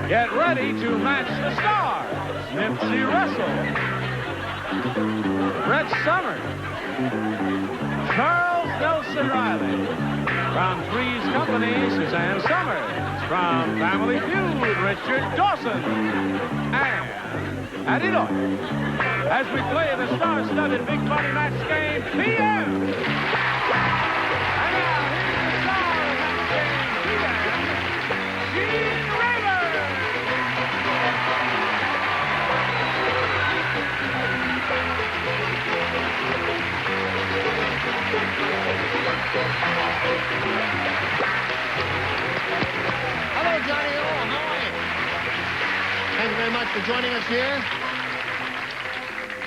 Get ready to match the stars. Nipsey Russell, Brett Sommers, Charles Nelson Riley. From Three's Company, Suzanne Sommers. From Family Feud, Richard Dawson. And Patty Lloyd. As we play the star-studded Big Money Match Game, PM. And now, here's the star of Match Game, PM, Gene Raymer. Hello, Johnny O. How are you? Thank you very much for joining us here.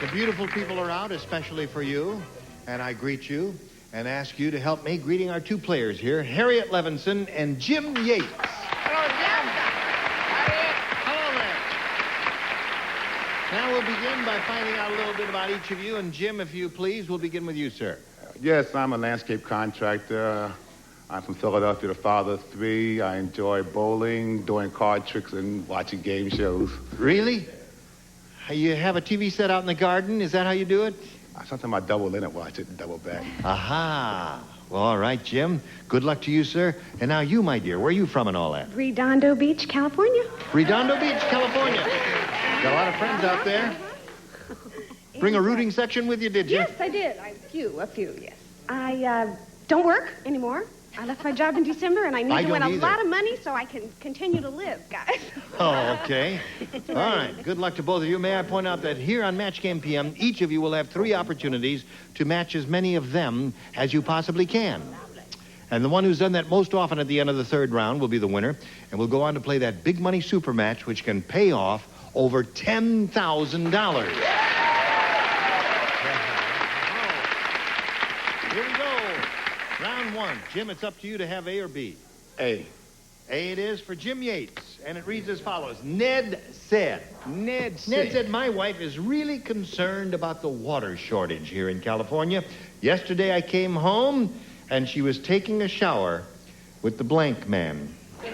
The beautiful people are out, especially for you, and I greet you and ask you to help me greeting our two players here, Harriet Levinson and Jim Yates. Hello, Jim. Harriet. Hello there. Now we'll begin by finding out a little bit about each of you, and Jim, if you please, we'll begin with you, sir. Yes, I'm a landscape contractor. I'm from Philadelphia, the father of three. I enjoy bowling, doing card tricks, and watching game shows. Really? You have a TV set out in the garden? Is that how you do it? Sometimes I double in and watch it and double back. Aha. Well, all right, Jim. Good luck to you, sir. And now you, my dear, where are you from and all that? Redondo Beach, California. Redondo Beach, California. Got a lot of friends out there. Bring a rooting section with you, did you? Yes, I did. A few, yes. I don't work anymore. I left my job in December, and I need to win a lot of money so I can continue to live, guys. Oh, okay. All right. Good luck to both of you. May I point out that here on Match Game PM, each of you will have 3 opportunities to match as many of them as you possibly can. And the one who's done that most often at the end of the 3rd round will be the winner, and we'll go on to play that big money super match, which can pay off over $10,000. Here we go. Round 1. Jim, it's up to you to have A or B. A. A it is for Jim Yates, and it reads as follows. Ned said, my wife is really concerned about the water shortage here in California. Yesterday I came home, and she was taking a shower with the blank man. Came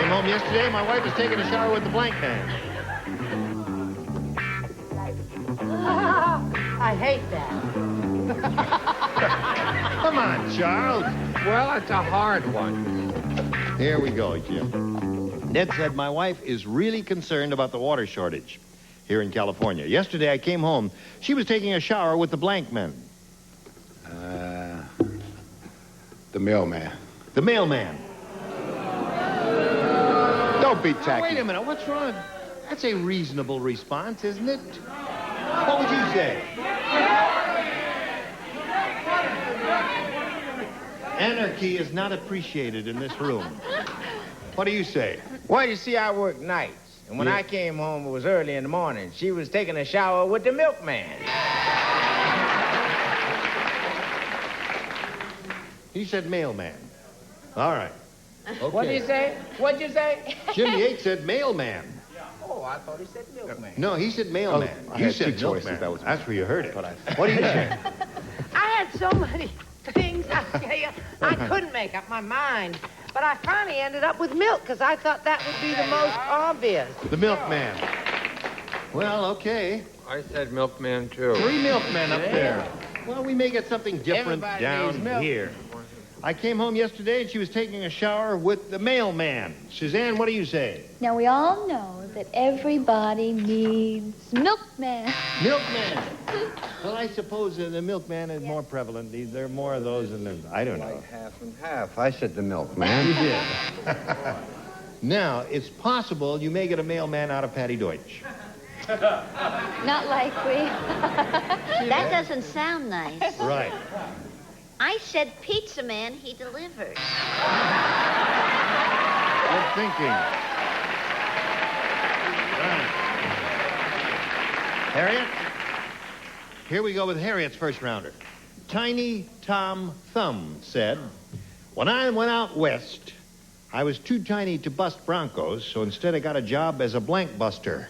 home yesterday, my wife was taking a shower with the blank man. I hate that. Come on, Charles. Well, it's a hard one. Here we go, Jim. Ned said, my wife is really concerned about the water shortage here in California. Yesterday I came home. She was taking a shower with the blank man. The mailman. The mailman. Don't be tacky. Wait a minute. What's wrong? That's a reasonable response, isn't it? What would you say? Anarchy is not appreciated in this room. What do you say? Well, you see, I work nights. And when I came home, it was early in the morning. She was taking a shower with the milkman. He said mailman. All right. Okay. What'd you say? What'd you say? Jim Yates said mailman. Oh, I thought he said milkman. No, he said mailman. Oh, I you had said 2 choices. milkman. That was That's where you heard it. What do you say? I had so many things, I tell you, I couldn't make up my mind. But I finally ended up with milk, because I thought that would be the most obvious. The milkman. Well, okay. I said milkman, too. 3 milkmen up there. Well, we may get something different Everybody down needs milk. here. I came home yesterday and she was taking a shower with the mailman. Suzanne, what do you say? Now, we all know that everybody needs milkman. Milkman. Well, I suppose the milkman is more prevalent. There are more of those in the... I don't know. Half and half. I said the milkman. You did. Now, it's possible you may get a mailman out of Patty Deutsch. Not likely. That doesn't sound nice. Right. I said pizza man, he delivers. Good thinking. Right. Harriet? Here we go with Harriet's first rounder. Tiny Tom Thumb said, when I went out west, I was too tiny to bust Broncos, so instead I got a job as a blank buster.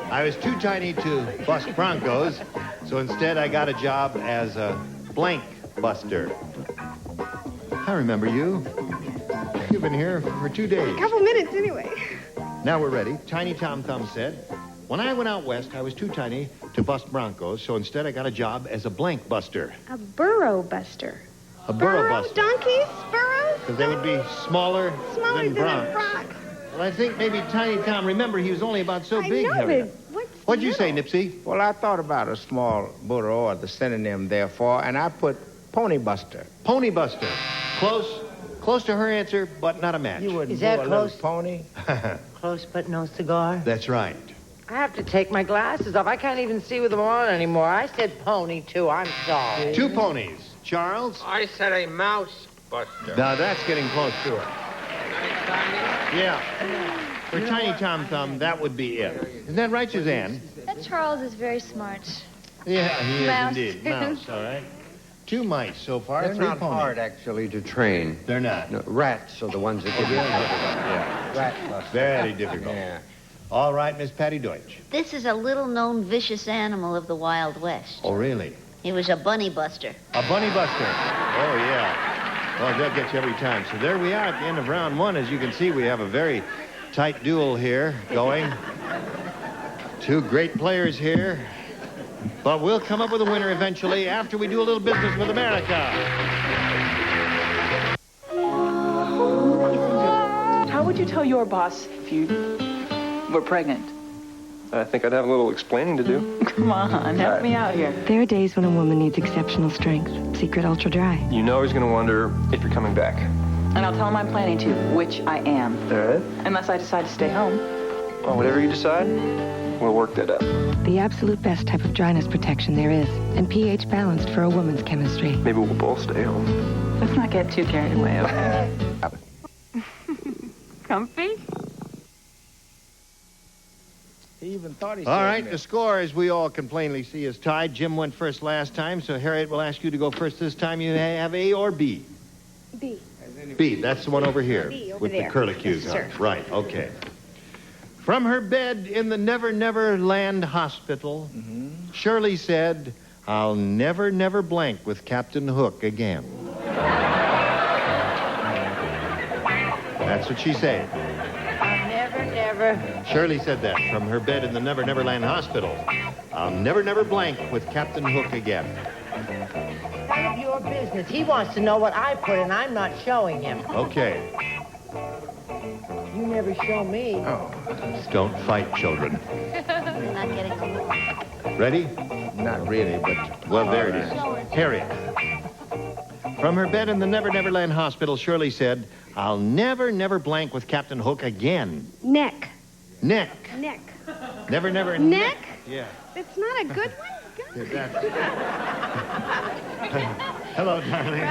I was too tiny to bust Broncos, so instead I got a job as a blank buster. I remember you. You've been here for 2 days. A couple minutes, anyway. Now we're ready. Tiny Tom Thumb said, when I went out west, I was too tiny to bust broncos, so instead I got a job as a blank buster. A burro buster. A burro buster. Donkeys? Burros? Because they would be smaller than broncs. Well, I think maybe Tiny Tom, remember, he was only about so big, Harriet. What'd you say, Nipsey? Well, I thought about a small burro, or the synonym therefore, and I put pony buster. Pony buster. Close to her answer, but not a match. You wouldn't Is that do a little close? pony? Close but no cigar. That's right. I have to take my glasses off. I can't even see with them on anymore. I said pony, too. I'm sorry. 2 ponies. Charles? I said a mouse buster. Now, that's getting close to it. Yeah. For Tiny Tom Thumb, that would be it. Isn't that right, Suzanne? That Charles is very smart. Yeah, he is Mouse. indeed. Mouse, all right. 2 mice so far. They're 3 not ponies. hard, actually, to train. They're not. No, rats are the ones that get difficult. Yeah. Rat busters. Very difficult. Yeah. All right, Miss Patty Deutsch. This is a little-known vicious animal of the Wild West. Oh, really? He was a bunny buster. A bunny buster. Oh, yeah. Well, they'll get you every time. So there we are at the end of round 1. As you can see, we have a very tight duel here going. 2 great players here. But we'll come up with a winner eventually after we do a little business with America. How would you tell your boss if you were pregnant? I think I'd have a little explaining to do. Come on, help me out here. There are days when a woman needs exceptional strength. Secret Ultra Dry. You know he's going to wonder if you're coming back. And I'll tell him I'm planning to, which I am. All right. Unless I decide to stay home. Well, whatever you decide, we'll work that out. The absolute best type of dryness protection there is. And pH balanced for a woman's chemistry. Maybe we'll both stay home. Let's not get too carried away, okay? Comfy? He even thought he All said right, that. the score, as we all can plainly see, is tied. Jim went first last time, so Harriet will ask you to go first this time. You have A or B? B. B, that's the one over here. B, over with there. the curlicues Yes, on it. sir. Right, okay. From her bed in the Never Never Land Hospital, Shirley said, I'll never, never blank with Captain Hook again. That's what she said. I'll never. Shirley said that from her bed in the Never Never Land Hospital. I'll never, never blank with Captain Hook again. None of your business. He wants to know what I put in. I'm not showing him. Okay. You never show me. Don't fight, children. You're not getting along. Ready? Not really, but... Well, there it is. Harriet. From her bed in the Never Never Land Hospital, Shirley said, I'll never, never blank with Captain Hook again. Neck. Neck. Neck. Never, never... Neck? Yeah. That's not a good one? Hello, darling.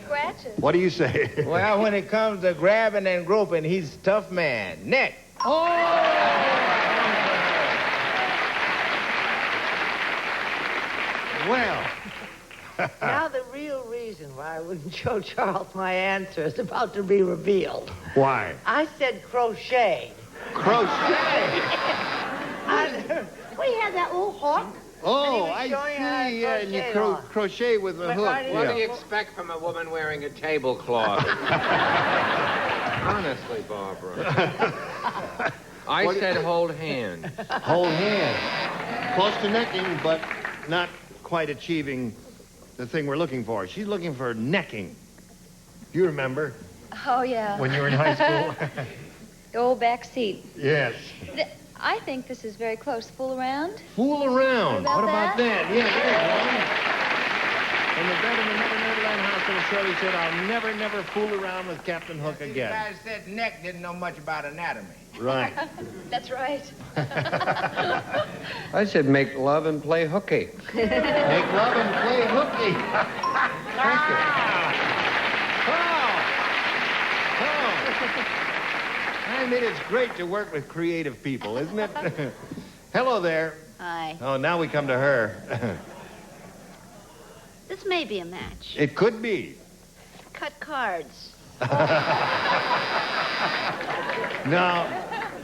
Scratches. What do you say? Well, when it comes to grabbing and groping, he's a tough man. Neck. Well. Now the real reason why I wouldn't show Charles my answer is about to be revealed. Why? I said crochet. Crochet? We had that little hook. Oh, And I he was showing how to see. Yeah, and you crochet on. crochet with a But hook. why did What Yeah. do you expect from a woman wearing a tablecloth? Honestly, Barbara. I said hold hands. Hold hands. Close to necking, but not quite achieving the thing we're looking for. She's looking for necking. You remember Oh, yeah. when you were in high school? The old back seat. Yes. I think this is very close. Fool around? Fool around. What about that? Yeah, there you go. In the bed in the Never Never Land Hospital, Shirley said, I'll never, never fool around with Captain Hook The again. guy said neck didn't know much about anatomy. Right. That's right. I said make love and play hooky. Make love and play hooky. Thank you. I mean, it's great to work with creative people, isn't it? Hello there. Hi. Oh, now we come to her. This may be a match. It could be. Cut cards. No,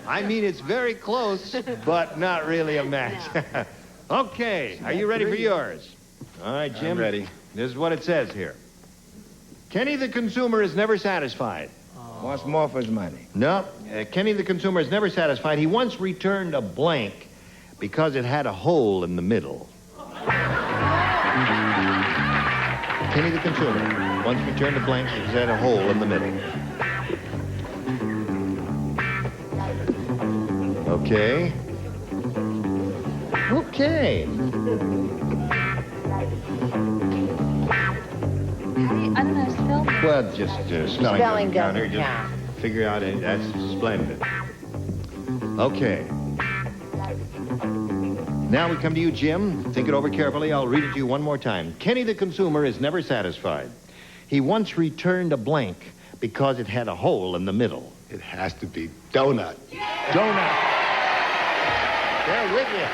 I mean, it's very close, but not really a match. Okay, are you ready for yours? All right, Jim. I'm ready. This is what it says here. Kenny the consumer is never satisfied. Wants more for his money. No, Kenny the consumer is never satisfied. He once returned a blank because it had a hole in the middle. Kenny the consumer once returned a blank because it had a hole in the middle. Okay. Okay. I don't know, spell. Well, just Spelling counter. doesn't count. Just figure out it. That's splendid. Okay. Now we come to you, Jim. Think it over carefully. I'll read it to you one more time. Kenny the consumer is never satisfied. He once returned a blank because it had a hole in the middle. It has to be donut. Donut. They're with you.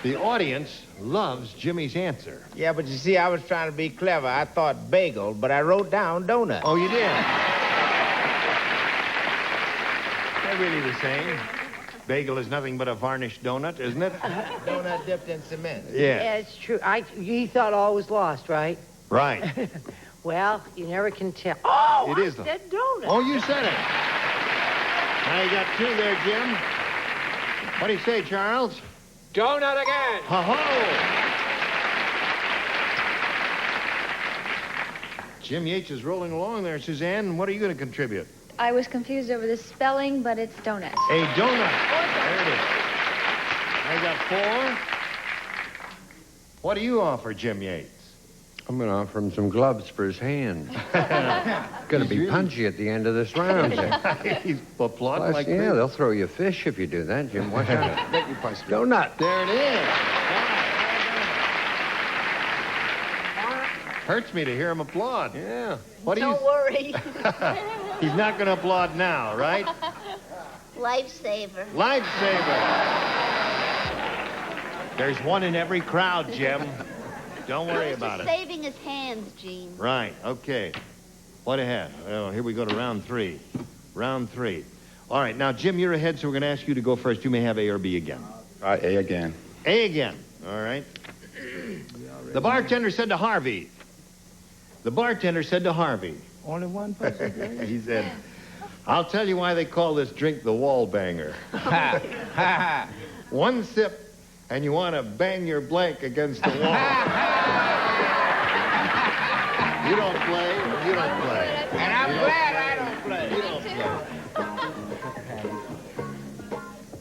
The audience loves Jimmy's answer. Yeah, but you see, I was trying to be clever. I thought bagel, but I wrote down donut. Oh, you did? They're really the same. Bagel is nothing but a varnished donut, isn't it? Donut dipped in cement. Yeah. It's true. You thought all was lost, right? Right. Well, you never can tell. Oh, It is, though. I said donut. Oh, you said it. Now you got two there, Jim. What do you say, Charles? Donut again. Ho-ho! Jim Yates is rolling along there. Suzanne, what are you going to contribute? I was confused over the spelling, but it's donut. A donut. There it is. I got four. What do you offer, Jim Yates? I'm going to offer him some gloves for his hands. Going to be punchy at the end of this round. He's applauding like yeah, this. they'll throw you fish if you do that, Jim. Watch out. Donut. There it is. Hurts me to hear him applaud. Yeah. What do you... Don't worry. He's not going to applaud now, right? Lifesaver. Lifesaver. There's one in every crowd, Jim. Don't worry about it. Saving his hands, Gene. Right, okay. What ahead? Oh, here we go to round three. Round three. All right, now, Jim, you're ahead, so we're going to ask you to go first. You may have A or B again. All right, A again. A again. All right. The bartender said to Harvey. The bartender said to Harvey. Only one person? He said, I'll tell you why they call this drink the wall banger. One sip, and you want to bang your blank against the wall. You don't play. You don't play. And I'm glad I don't play. You don't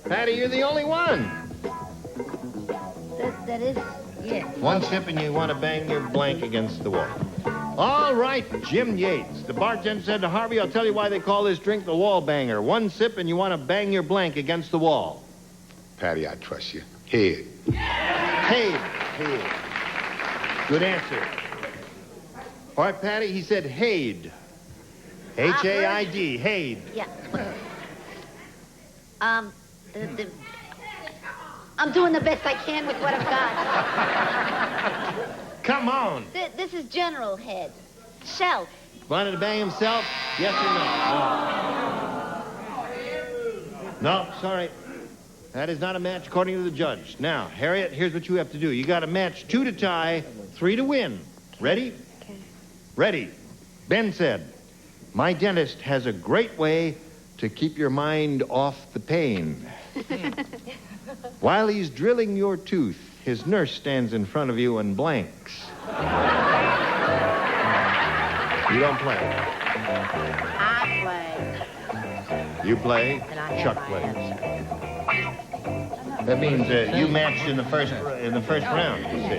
play. Patty, you're the only one. That is, yeah. One sip, and you want to bang your blank against the wall. All right, Jim Yates. The bartender said to Harvey, I'll tell you why they call this drink the wall banger. One sip, and you want to bang your blank against the wall. Patty, I trust you. Head. Head. Good answer. All right, Patty, he said Haid. H-A-I-D, Haid. Yeah. I'm doing the best I can with what I've got. Come on. This is General Head. Shelf. Wanted to bang himself? Yes or no? No, sorry. That is not a match according to the judge. Now, Harriet, here's what you have to do. You got to match 2 to tie, 3 to win. Ready? Okay. Ready. Ben said, my dentist has a great way to keep your mind off the pain. While he's drilling your tooth, his nurse stands in front of you and blanks. You don't play. I play. You play, And I have Chuck my plays. answer. That means you matched in the first round, you see.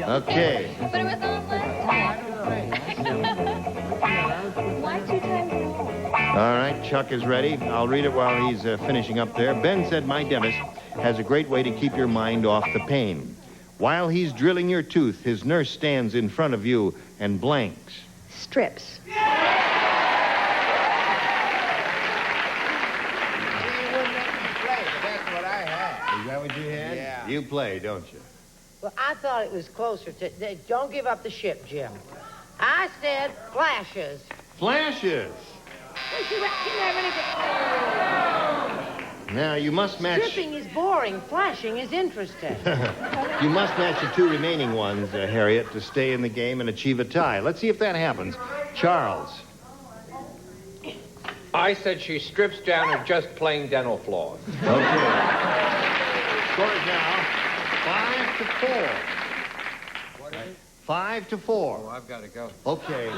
Okay. But it was on last time. Why 2 times in a row? All right, Chuck is ready. I'll read it while he's finishing up there. Ben said, my dentist has a great way to keep your mind off the pain. While he's drilling your tooth, his nurse stands in front of you and blanks. Strips. Is that what you had? Yeah. You play, don't you? Well, I thought it was closer to... Don't give up the ship, Jim. I said flashes. Flashes. Well, you didn't have anything... Now, you must match... Stripping is boring. Flashing is interesting. You must match the two remaining ones, Harriet, to stay in the game and achieve a tie. Let's see if that happens. Charles. I said she strips down at just plain dental floss. Okay. Score is now 5 to 4. Oh, I've got to go. Okay.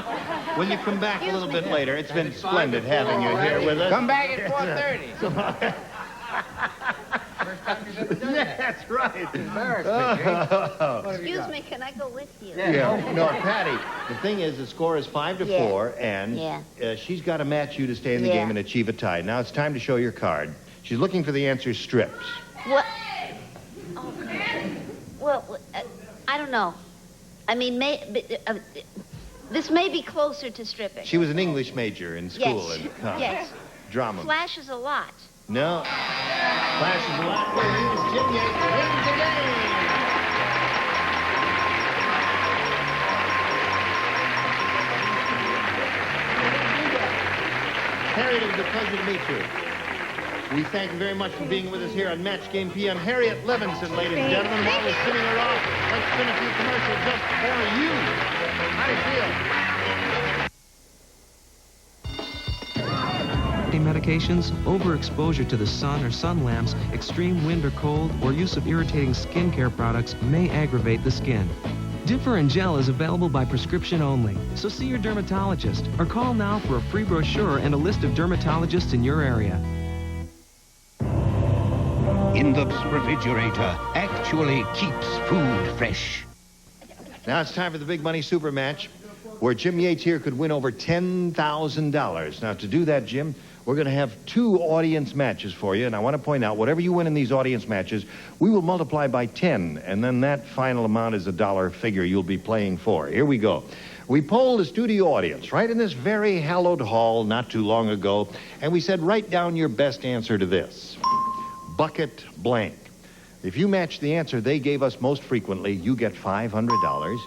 Will you come back a little bit later? It's been splendid having you here with us. Come back at 4:30. That's right. Excuse me, can I go with you? Yeah. No, Patty, the thing is, the score is 5 to 4, and she's got to match you to stay in the game and achieve a tie. Now it's time to show your card. She's looking for the answer strips. What? Oh, well, I don't know. I mean, this may be closer to stripping. She was an English major in school and college. Yes. Drama. Flashes a lot. No. Flashes a lot. Here's Jim Yates wins the game. Harriet, it was a pleasure to meet you. We thank you very much for being with us here on Match Game PM. Harriet Levinson, ladies and gentlemen. While we're spinning her off, let's spin a few commercials just for you. How do you feel? Medications, overexposure to the sun or sun lamps, extreme wind or cold, or use of irritating skincare products may aggravate the skin. Differin Gel is available by prescription only, so see your dermatologist or call now for a free brochure and a list of dermatologists in your area. In the refrigerator actually keeps food fresh. Now it's time for the Big Money Super Match, where Jim Yates here could win over $10,000. Now, to do that, Jim, we're going to have 2 audience matches for you, and I want to point out, whatever you win in these audience matches, we will multiply by 10, and then that final amount is a dollar figure you'll be playing for. Here we go. We polled the studio audience right in this very hallowed hall not too long ago, and we said, write down your best answer to this. Bucket blank. If you match the answer they gave us most frequently, you get $500.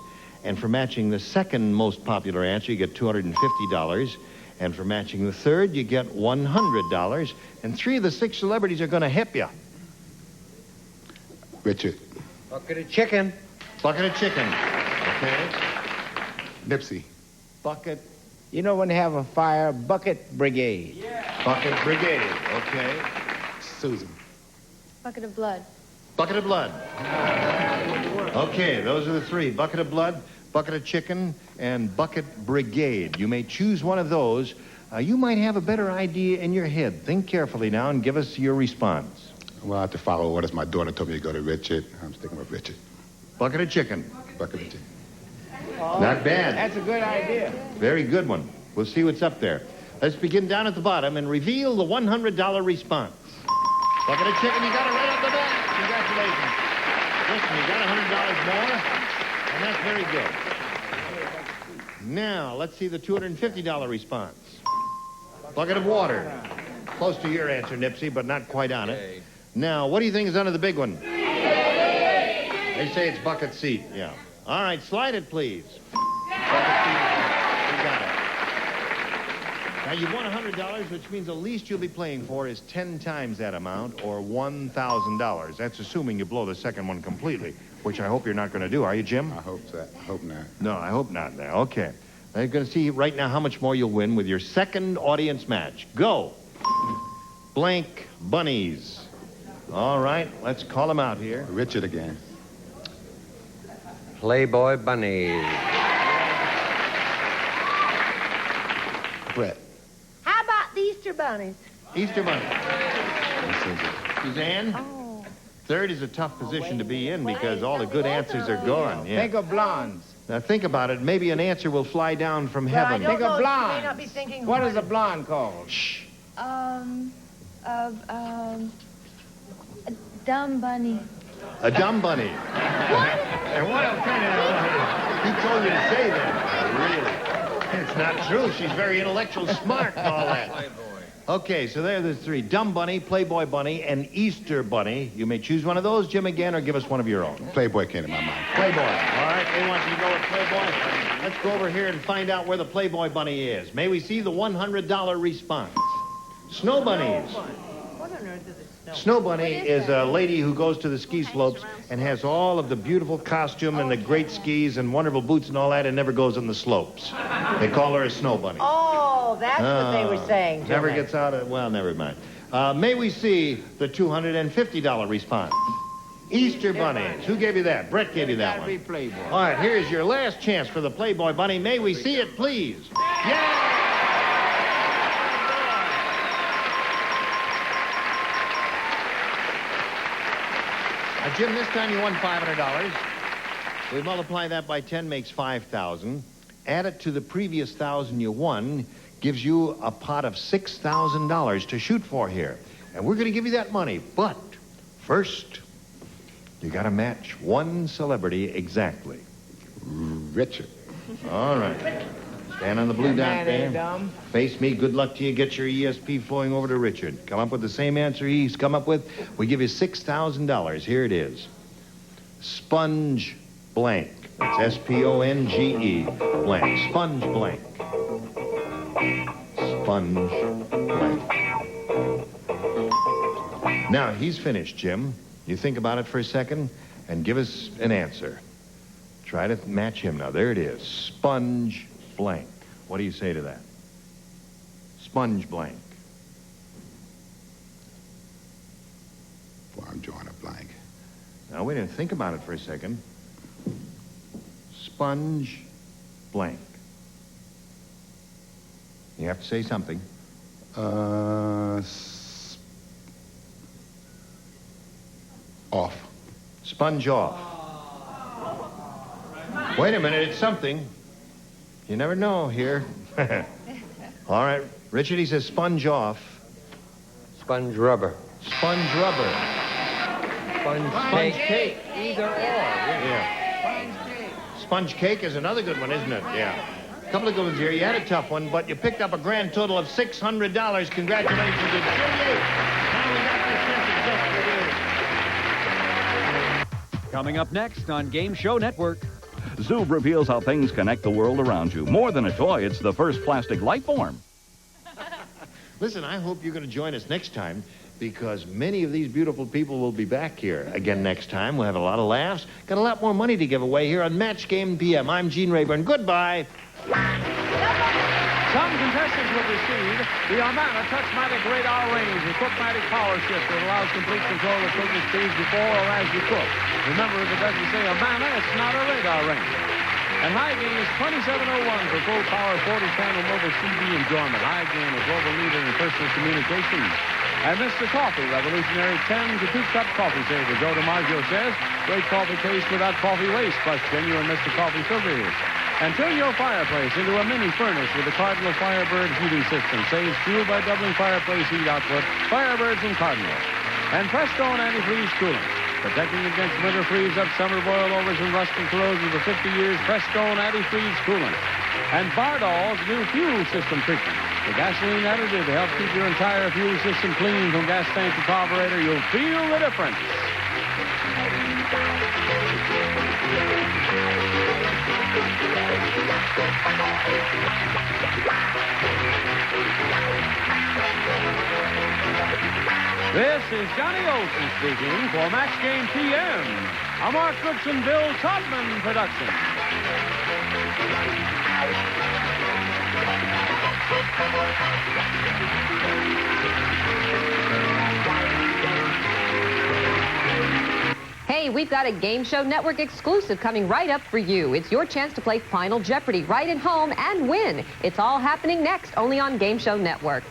And for matching the second most popular answer, you get $250. And for matching the third, you get $100. And 3 of the 6 celebrities are going to hip you. Richard. Bucket of chicken. Bucket of chicken. Okay. Nipsey. Bucket. You know when they have a fire, bucket brigade. Yeah. Bucket brigade. Okay. Susan. Bucket of blood. Bucket of blood. Okay, those are the 3. Bucket of blood, bucket of chicken, and bucket brigade. You may choose one of those. You might have a better idea in your head. Think carefully now and give us your response. Well, I have to follow orders. My daughter told me to go to Richard. I'm sticking with Richard. Bucket of chicken. Bucket of chicken. Not bad. That's a good idea. Very good one. We'll see what's up there. Let's begin down at the bottom and reveal the $100 response. Bucket of chicken, you got it right off the bat. Congratulations. Listen, you got $100 more, and that's very good. Now, let's see the $250 response. Bucket of water. Close to your answer, Nipsey, but not quite on it. Now, what do you think is under the big one? They say it's bucket seat, yeah. All right, slide it, please. Bucket seat. You got it. Now, you've won $100, which means the least you'll be playing for is 10 times that amount, or $1,000. That's assuming you blow the second one completely, which I hope you're not going to do. Are you, Jim? I hope so. I hope not. No, I hope not now. Okay. Now, you're going to see right now how much more you'll win with your second audience match. Go. Blank bunnies. All right, let's call them out here. Richard again. Playboy bunnies. Brett. How about the Easter bunnies? Easter bunnies. Suzanne? Oh. Third is a tough position to be in because all the good answers are gone. Yeah. Think of blondes. Now think about it. Maybe an answer will fly down from heaven. Think of You may not blondes. be thinking What is a blonde called? Shh. A dumb bunny. A dumb bunny. And what kind of... He told you to say that. Really? It's not true. She's very intellectual, smart, and all that. Okay, so there are the 3. Dumb bunny, Playboy bunny, and Easter bunny. You may choose one of those, Jim, again, or give us one of your own. Playboy came to my mind. Playboy. All right, they want you to go with Playboy. Let's go over here and find out where the Playboy bunny is. May we see the $100 response? Snow bunnies. What on earth is a Snow Bunny is a lady who goes to the ski slopes and has all of the beautiful costume and the great skis and wonderful boots and all that and never goes on the slopes. They call her a Snow Bunny. Oh, that's what they were saying. Never Jimmy. gets out of... Well, never mind. May we see the $250 response? Easter Bunnies. Who gave you that? Brett gave you that one. Be Playboy. All right, here's your last chance for the Playboy Bunny. May we see it, please? Yeah! Jim, this time you won $500. We multiply that by 10 makes 5,000. Add it to the previous 1,000 you won, gives you a pot of $6,000 to shoot for here. And we're going to give you that money. But first, you got to match one celebrity exactly. Richard. All right. Stand on the blue dot there. Face me. Good luck to you. Get your ESP flowing over to Richard. Come up with the same answer he's come up with. We give you $6,000. Here it is. Sponge blank. That's S-P-O-N-G-E blank. Sponge blank. Sponge blank. Now, he's finished, Jim. You think about it for a second and give us an answer. Try to match him now. There it is. Sponge blank. What do you say to that? Sponge blank. Well, I'm drawing a blank. Now, wait a minute. Think about it for a second. Sponge blank. You have to say something. Off. Sponge off. Wait a minute. It's something. You never know here. All right. Richard, he says sponge off. Sponge rubber. Sponge rubber. Sponge cake. Either or. Yeah. Sponge cake is another good one, isn't it? Yeah. A couple of good ones here. You had a tough one, but you picked up a grand total of $600. Congratulations to Jimmy. Now we got this message just for you. Coming up next on Game Show Network. Zoob reveals how things connect the world around you. More than a toy, it's the first plastic life form. Listen, I hope you're going to join us next time because many of these beautiful people will be back here again next time. We'll have a lot of laughs. Got a lot more money to give away here on Match Game PM. I'm Gene Rayburn. Goodbye. Some contestants will receive the Amana Touchmatic Radar Range, a Cookmatic power shift that allows complete control of cooking speeds before or as you cook. Remember, if it doesn't say Amana, it's not a radar range. And High Gain is 2701 for full power 40-channel mobile CD enjoyment. High Gain, a global leader in personal communications. And Mr. Coffee, revolutionary 10 to 2-cup coffee saver. Joe DiMaggio says, great coffee taste without coffee waste, plus genuine Mr. Coffee filters. And turn your fireplace into a mini furnace with the Cardinal Firebird heating system. Saves fuel by doubling fireplace heat output. Firebirds and Cardinal. And Prestone antifreeze coolant. Protecting against winter freeze-up, summer boilovers, and rust and corrosion for 50 years. Prestone antifreeze coolant. And Bardol's new fuel system treatment. The gasoline additive to help keep your entire fuel system clean from gas tank to carburetor. You'll feel the difference. This is Johnny Olson speaking for Match Game PM, a Mark Goodson, Bill Todman production. Hey, we've got a Game Show Network exclusive coming right up for you. It's your chance to play Final Jeopardy right at home and win. It's all happening next, only on Game Show Network.